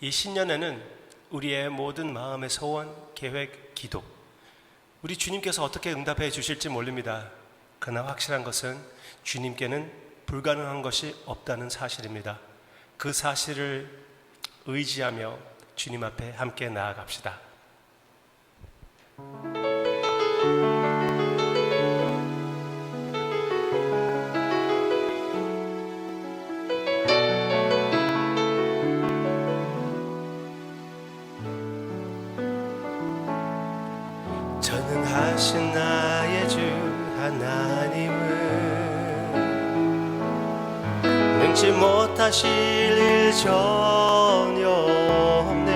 이 신년에는 우리의 모든 마음의 소원, 계획, 기도, 우리 주님께서 어떻게 응답해 주실지 모릅니다. 그러나 확실한 것은 주님께는 불가능한 것이 없다는 사실입니다. 그 사실을 의지하며 주님 앞에 함께 나아갑시다. 전능하신 나의 주 하나님은 능치 못하실 일 전혀 없네.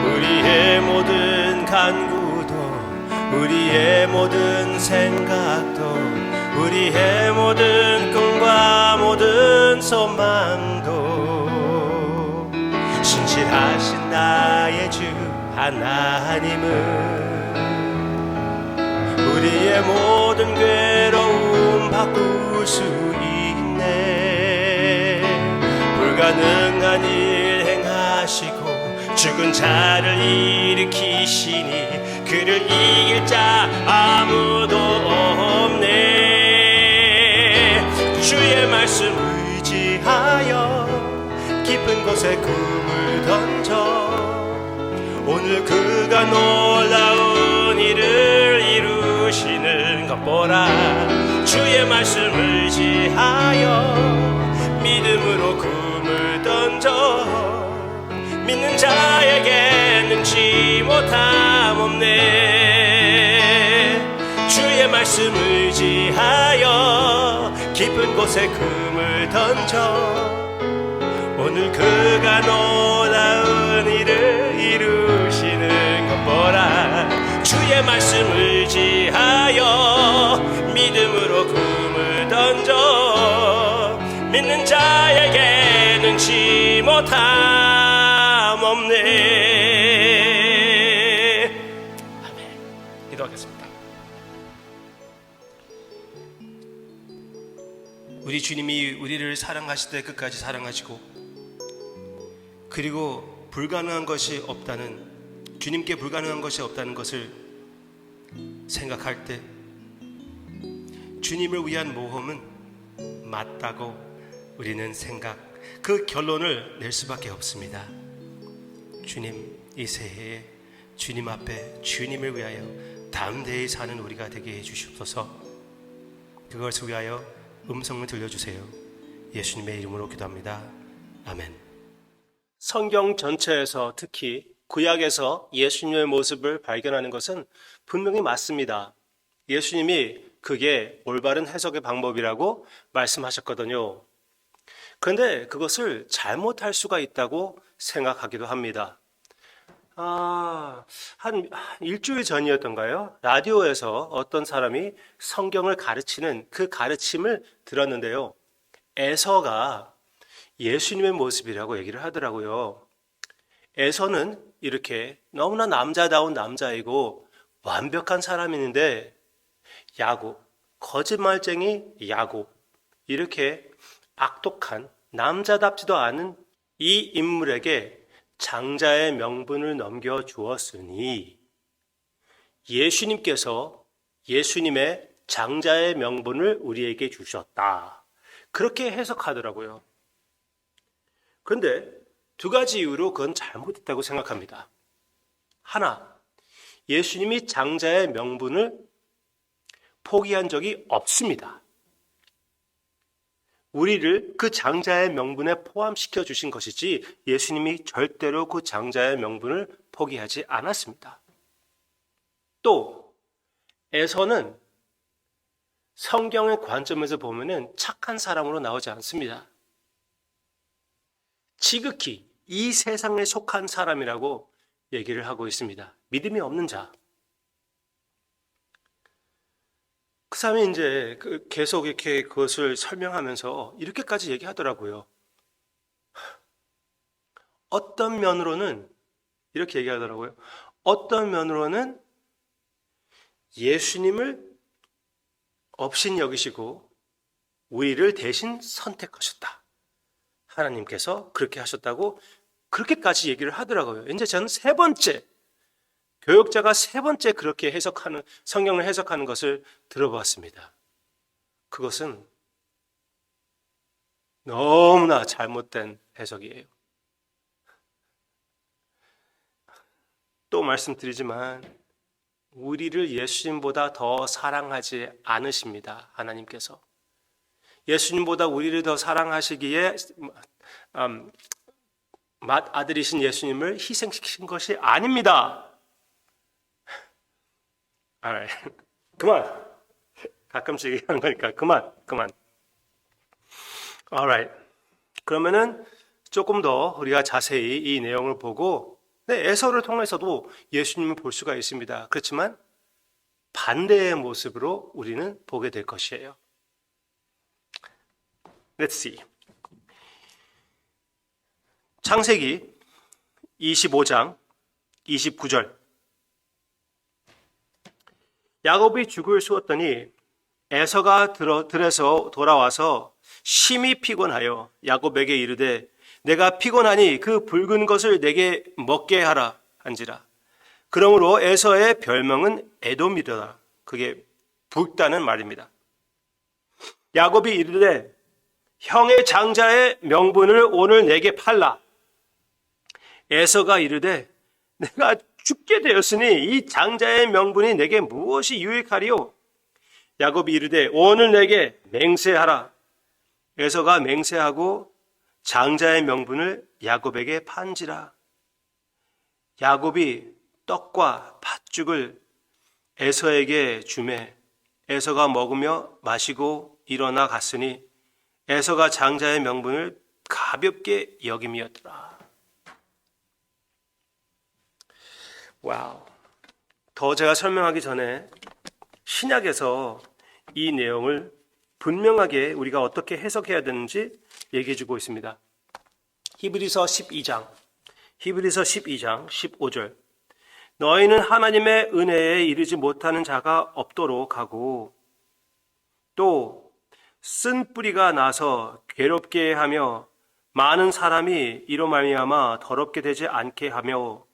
우리의 모든 간구도, 우리의 모든 생각도, 우리의 모든 꿈과 모든 소망도 신실하신 나의 주 하나님은 우리의 모든 괴로움 바꿀 수 있네. 불가능한 일 행하시고 죽은 자를 일으키시니 그를 이길 자 아무도 없네. 주의 말씀 의지하여 깊은 곳에 꿈을 던져 오늘 그가 놀라운 일을 이루시는 것 보라. 주의 말씀 의지하여 믿음으로 꿈을 던져 믿는 자에게 능치 못함 없네. 주의 말씀 의지하여 깊은 곳에 꿈을 던져 오늘 그가 놀라운 일을 이루시는 것 보라. 주의 말씀 의지하여 믿음으로 꿈을 던져 믿는 자에게 능치 못함 없네. 아멘. 기도하겠습니다. 우리 주님이 우리를 사랑하실 때 끝까지 사랑하시고, 그리고 불가능한 것이 없다는, 주님께 불가능한 것이 없다는 것을 생각할 때 주님을 위한 모험은 맞다고 우리는 그 결론을 낼 수밖에 없습니다. 주님, 이 새해에 주님 앞에 주님을 위하여 담대히 사는 우리가 되게 해주시옵소서. 그것을 위하여 음성을 들려주세요. 예수님의 이름으로 기도합니다. 아멘. 성경 전체에서 특히 구약에서 예수님의 모습을 발견하는 것은 분명히 맞습니다. 예수님이 그게 올바른 해석의 방법이라고 말씀하셨거든요. 그런데 그것을 잘못할 수가 있다고 생각하기도 합니다. 한 일주일 전이었던가요? 라디오에서 어떤 사람이 성경을 가르치는 그 가르침을 들었는데요. 에서가 예수님의 모습이라고 얘기를 하더라고요. 에서는 이렇게 너무나 남자다운 남자이고 완벽한 사람인데 야곱, 거짓말쟁이 야곱, 이렇게 악독한 남자답지도 않은 이 인물에게 장자의 명분을 넘겨주었으니 예수님께서 예수님의 장자의 명분을 우리에게 주셨다. 그렇게 해석하더라고요. 그런데 두 가지 이유로 그건 잘못했다고 생각합니다. 하나, 예수님이 장자의 명분을 포기한 적이 없습니다. 우리를 그 장자의 명분에 포함시켜 주신 것이지 예수님이 절대로 그 장자의 명분을 포기하지 않았습니다. 또 에서는 성경의 관점에서 보면은 착한 사람으로 나오지 않습니다. 지극히 이 세상에 속한 사람이라고 얘기를 하고 있습니다. 믿음이 없는 자. 그 사람이 이제 계속 이렇게 그것을 설명하면서 이렇게까지 얘기하더라고요. 어떤 면으로는 이렇게 얘기하더라고요. 어떤 면으로는 예수님을 업신 여기시고 우리를 대신 선택하셨다. 하나님께서 그렇게 하셨다고 그렇게까지 얘기를 하더라고요. 이제 저는 세 번째, 교역자가 세 번째 그렇게 해석하는, 성경을 해석하는 것을 들어봤습니다. 그것은 너무나 잘못된 해석이에요. 또 말씀드리지만 우리를 예수님보다 더 사랑하지 않으십니다. 하나님께서. 예수님보다 우리를 더 사랑하시기에 맏아들이신 예수님을 희생시킨 것이 아닙니다. 그만. 가끔씩 얘기하는 거니까 그만. Alright. 그러면은 조금 더 우리가 자세히 이 내용을 보고 에서를 통해서도 예수님을 볼 수가 있습니다. 그렇지만 반대의 모습으로 우리는 보게 될 것이에요. Let's see. 창세기 25장 29절. 야곱이 죽을 쑤었더니 에서가 들에서 돌아와서 심히 피곤하여 야곱에게 이르되 내가 피곤하니 그 붉은 것을 내게 먹게 하라 한지라. 그러므로 에서의 별명은 에돔이더라. 그게 붉다는 말입니다. 야곱이 이르되 형의 장자의 명분을 오늘 내게 팔라. 에서가 이르되 내가 죽게 되었으니 이 장자의 명분이 내게 무엇이 유익하리요? 야곱이 이르되 오늘 내게 맹세하라. 에서가 맹세하고 장자의 명분을 야곱에게 판지라. 야곱이 떡과 팥죽을 에서에게 주매 에서가 먹으며 마시고 일어나 갔으니 에서가 장자의 명분을 가볍게 여김이었더라. 와우. 더 제가 설명하기 전에 신약에서 이 내용을 분명하게 우리가 어떻게 해석해야 되는지 얘기해 주고 있습니다. 히브리서 12장 15절. 너희는 하나님의 은혜에 이르지 못하는 자가 없도록 하고 또 쓴 뿌리가 나서 괴롭게 하며 많은 사람이 이로 말미암아 더럽게 되지 않게 하며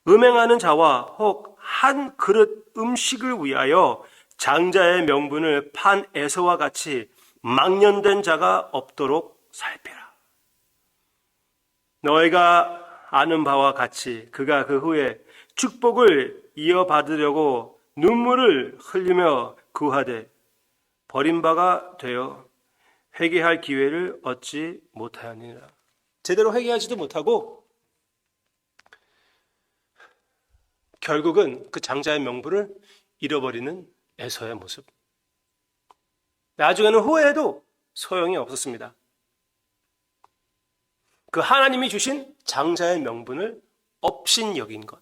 음행하는 자와 혹 한 그릇 음식을 위하여 장자의 명분을 판 에서와 같이 망령된 자가 없도록 살피라. 너희가 아는 바와 같이 그가 그 후에 축복을 이어받으려고 눈물을 흘리며 구하되 버림바가 되어 회개할 기회를 얻지 못하였느니라. 제대로 회개하지도 못하고 결국은 그 장자의 명분을 잃어버리는 에서의 모습. 나중에는 후회해도 소용이 없었습니다. 그 하나님이 주신 장자의 명분을 업신여긴 것.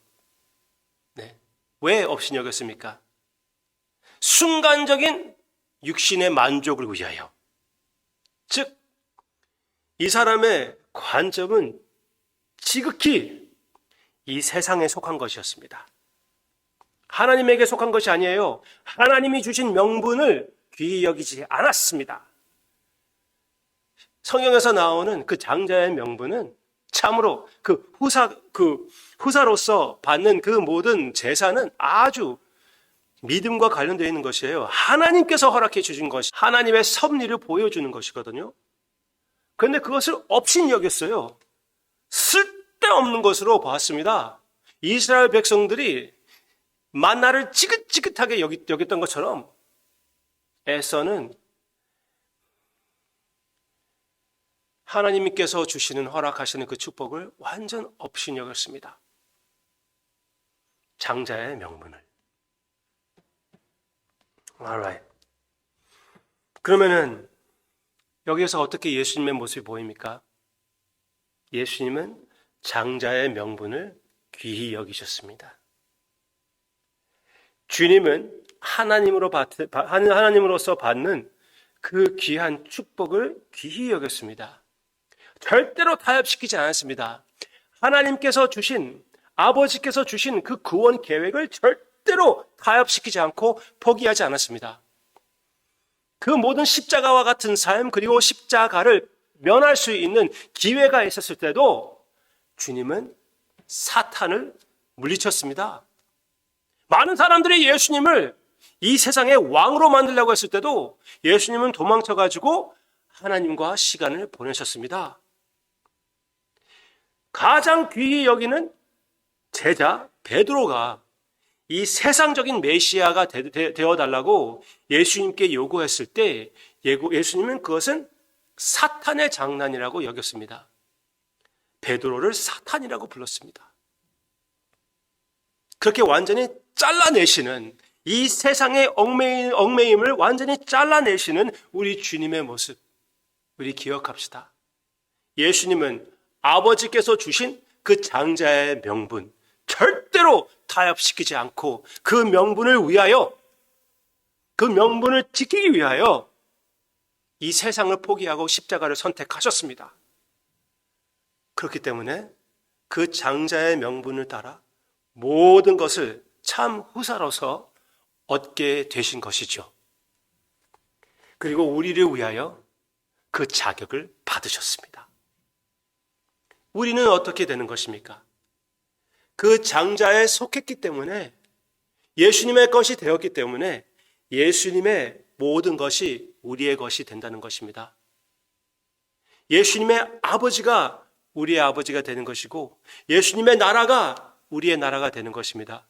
네. 왜 업신여겼습니까? 순간적인 육신의 만족을 위하여. 즉, 이 사람의 관점은 지극히 이 세상에 속한 것이었습니다. 하나님에게 속한 것이 아니에요. 하나님이 주신 명분을 귀히 여기지 않았습니다. 성경에서 나오는 그 장자의 명분은 참으로 그 후사로서 받는 그 모든 제사는 아주 믿음과 관련되어 있는 것이에요. 하나님께서 허락해 주신 것이 하나님의 섭리를 보여주는 것이거든요. 그런데 그것을 업신여겼어요. 쓸데없는 것으로 보았습니다. 이스라엘 백성들이 만나를 지긋지긋하게 여겼던 것처럼 에서는 하나님께서 주시는 허락하시는 그 축복을 완전 업신여겼습니다. 장자의 명분을. Alright. 그러면은 여기에서 어떻게 예수님의 모습이 보입니까? 예수님은 장자의 명분을 귀히 여기셨습니다. 주님은 하나님으로서 받는 그 귀한 축복을 귀히 여겼습니다. 절대로 타협시키지 않았습니다. 하나님께서 주신, 아버지께서 주신 그 구원 계획을 절대로 타협시키지 않고 포기하지 않았습니다. 그 모든 십자가와 같은 삶, 그리고 십자가를 면할 수 있는 기회가 있었을 때도 주님은 사탄을 물리쳤습니다. 많은 사람들이 예수님을 이 세상의 왕으로 만들려고 했을 때도 예수님은 도망쳐가지고 하나님과 시간을 보내셨습니다. 가장 귀히 여기는 제자 베드로가 이 세상적인 메시아가 되어달라고 예수님께 요구했을 때 예수님은 그것은 사탄의 장난이라고 여겼습니다. 베드로를 사탄이라고 불렀습니다. 그렇게 완전히 잘라내시는, 이 세상의 얽매임을 완전히 잘라내시는 우리 주님의 모습, 우리 기억합시다. 예수님은 아버지께서 주신 그 장자의 명분 절대로 타협시키지 않고 그 명분을 위하여, 그 명분을 지키기 위하여 이 세상을 포기하고 십자가를 선택하셨습니다. 그렇기 때문에 그 장자의 명분을 따라 모든 것을 참 후사로서 얻게 되신 것이죠. 그리고 우리를 위하여 그 자격을 받으셨습니다. 우리는 어떻게 되는 것입니까? 그 장자에 속했기 때문에, 예수님의 것이 되었기 때문에 예수님의 모든 것이 우리의 것이 된다는 것입니다. 예수님의 아버지가 우리의 아버지가 되는 것이고 예수님의 나라가 우리의 나라가 되는 것입니다.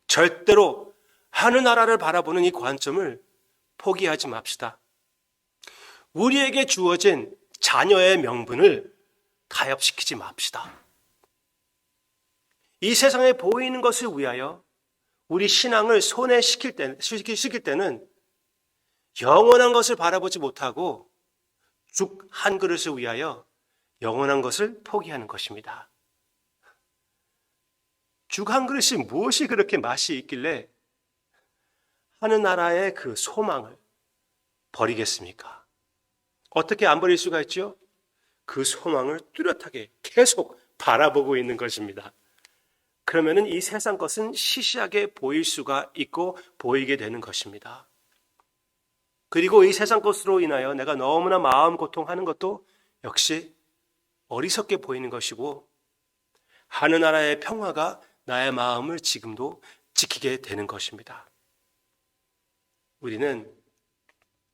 절대로 하늘나라를 바라보는 이 관점을 포기하지 맙시다. 우리에게 주어진 자녀의 명분을 타협시키지 맙시다. 이 세상에 보이는 것을 위하여 우리 신앙을 손해시킬 때는 영원한 것을 바라보지 못하고 죽 한 그릇을 위하여 영원한 것을 포기하는 것입니다. 죽 한 그릇이 무엇이 그렇게 맛이 있길래 하늘나라의 그 소망을 버리겠습니까? 어떻게 안 버릴 수가 있죠? 그 소망을 뚜렷하게 계속 바라보고 있는 것입니다. 그러면은 이 세상 것은 시시하게 보일 수가 있고 보이게 되는 것입니다. 그리고 이 세상 것으로 인하여 내가 너무나 마음 고통하는 것도 역시 어리석게 보이는 것이고 하늘나라의 평화가 나의 마음을 지금도 지키게 되는 것입니다. 우리는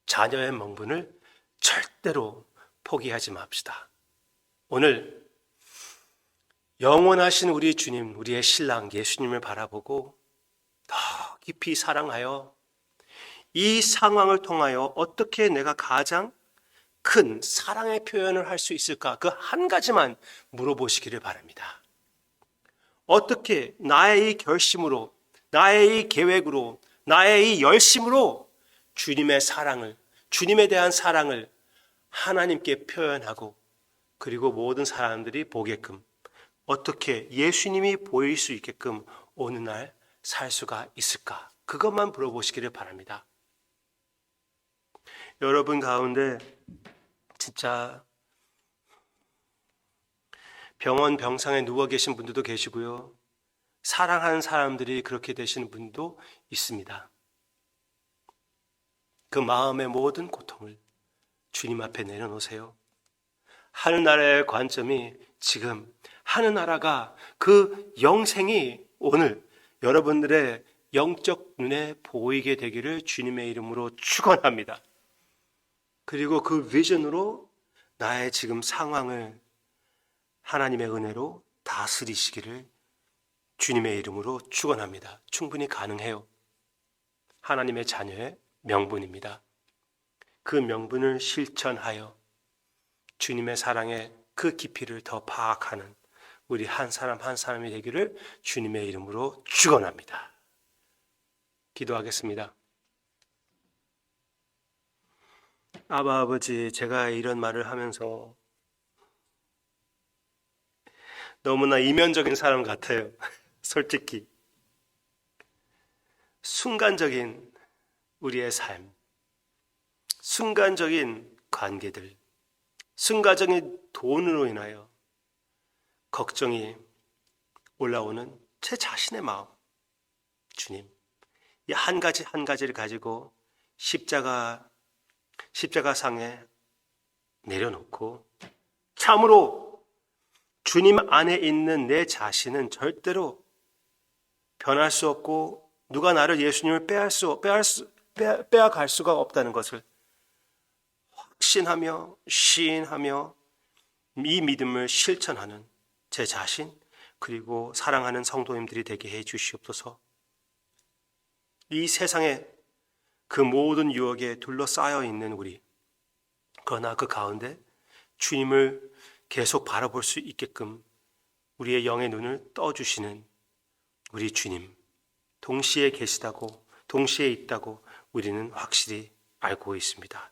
자녀의 명분을 절대로 포기하지 맙시다. 오늘 영원하신 우리 주님, 우리의 신랑 예수님을 바라보고 더 깊이 사랑하여 이 상황을 통하여 어떻게 내가 가장 큰 사랑의 표현을 할 수 있을까? 그 한 가지만 물어보시기를 바랍니다. 어떻게 나의 이 결심으로, 나의 이 계획으로, 나의 이 열심으로 주님의 사랑을, 주님에 대한 사랑을 하나님께 표현하고 그리고 모든 사람들이 보게끔 어떻게 예수님이 보일 수 있게끔 어느 날 살 수가 있을까? 그것만 물어보시기를 바랍니다. 여러분 가운데 진짜 병원 병상에 누워 계신 분들도 계시고요. 사랑하는 사람들이 그렇게 되시는 분도 있습니다. 그 마음의 모든 고통을 주님 앞에 내려놓으세요. 하늘나라의 관점이 지금 하늘나라가 그 영생이 오늘 여러분들의 영적 눈에 보이게 되기를 주님의 이름으로 축원합니다. 그리고 그 비전으로 나의 지금 상황을 하나님의 은혜로 다스리시기를 주님의 이름으로 축원합니다. 충분히 가능해요. 하나님의 자녀의 명분입니다. 그 명분을 실천하여 주님의 사랑의 그 깊이를 더 파악하는 우리 한 사람 한 사람이 되기를 주님의 이름으로 축원합니다. 기도하겠습니다. 아바 아버지, 제가 이런 말을 하면서 너무나 이면적인 사람 같아요. 솔직히 순간적인 우리의 삶, 순간적인 관계들, 순간적인 돈으로 인하여 걱정이 올라오는 제 자신의 마음, 주님, 이 한 가지 한 가지를 가지고 십자가상에 내려놓고 참으로 주님 안에 있는 내 자신은 절대로 변할 수 없고 누가 나를 예수님을 빼앗갈 수가 없다는 것을 확신하며 시인하며 이 믿음을 실천하는 제 자신 그리고 사랑하는 성도님들이 되게 해 주시옵소서. 이 세상에 그 모든 유혹에 둘러싸여 있는 우리, 그러나 그 가운데 주님을 계속 바라볼 수 있게끔 우리의 영의 눈을 떠주시는 우리 주님, 동시에 계시다고 동시에 있다고 우리는 확실히 알고 있습니다.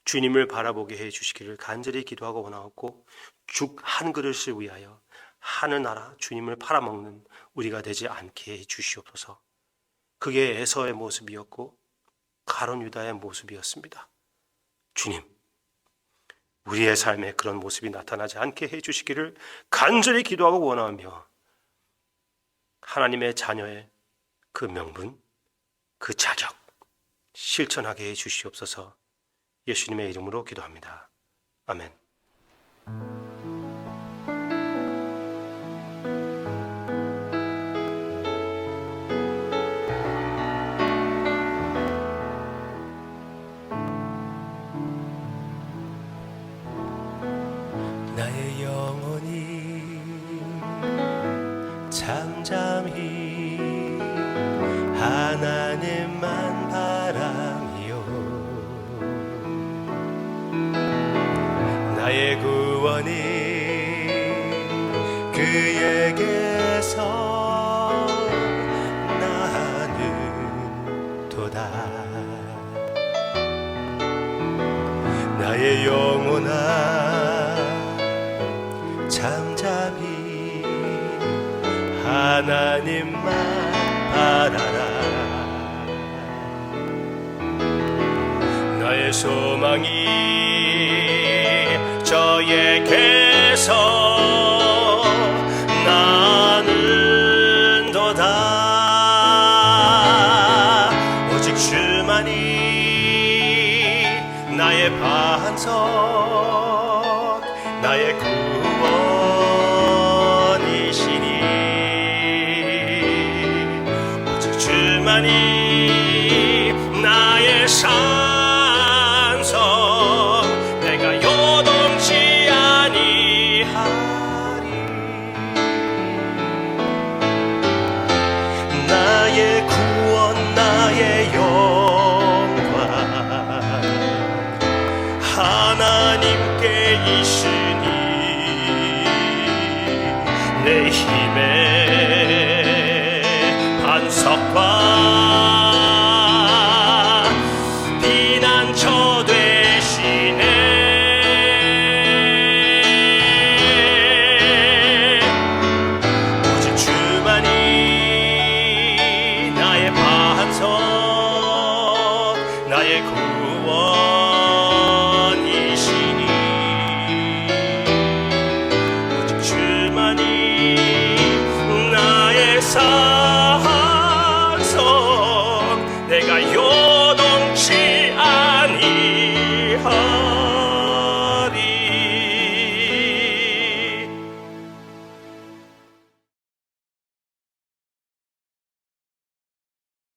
주님을 바라보게 해 주시기를 간절히 기도하고 원하옵고 죽 한 그릇을 위하여 하늘나라 주님을 팔아먹는 우리가 되지 않게 해 주시옵소서. 그게 에서의 모습이었고 가룟 유다의 모습이었습니다. 주님, 우리의 삶에 그런 모습이 나타나지 않게 해 주시기를 간절히 기도하고 원하며 하나님의 자녀의 그 명분, 그 자격 실천하게 해 주시옵소서. 예수님의 이름으로 기도합니다. 아멘. 나의 영혼이 잠잠히 하나님만 바라며 나의 구원이 그에게서 나는도다. 나의 영혼아 잠잠히 하나님만 바라라. 나의 소망이 저에게서 나는도다. 오직 주만이 나의 반석, 나의 구원이시니 오직 주만이 나의 산성, 내가 요동치 아니하리. 나의 구원, 나의 영광 하나님께 있으니 내 힘의 반석과 피난처 되시네. 오직 주만이 나의 반석, 나의 구원